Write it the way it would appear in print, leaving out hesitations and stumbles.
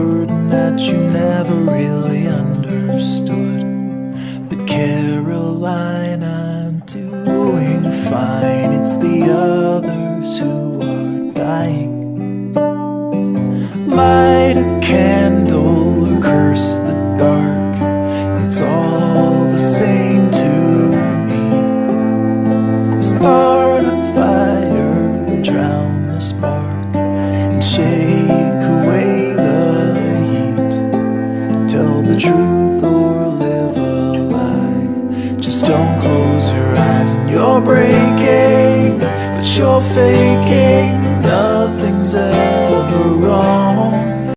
burden that you never really understood. But Caroline, I'm doing fine. It's the others who are dying. Light a candle or curse the dark, it's all the same to me. Start a fire, drown the spark, and shake away the heat. Tell the truth or live a lie. Just don't close your eyes. And you're breaking, but you're faking. Nothing's ever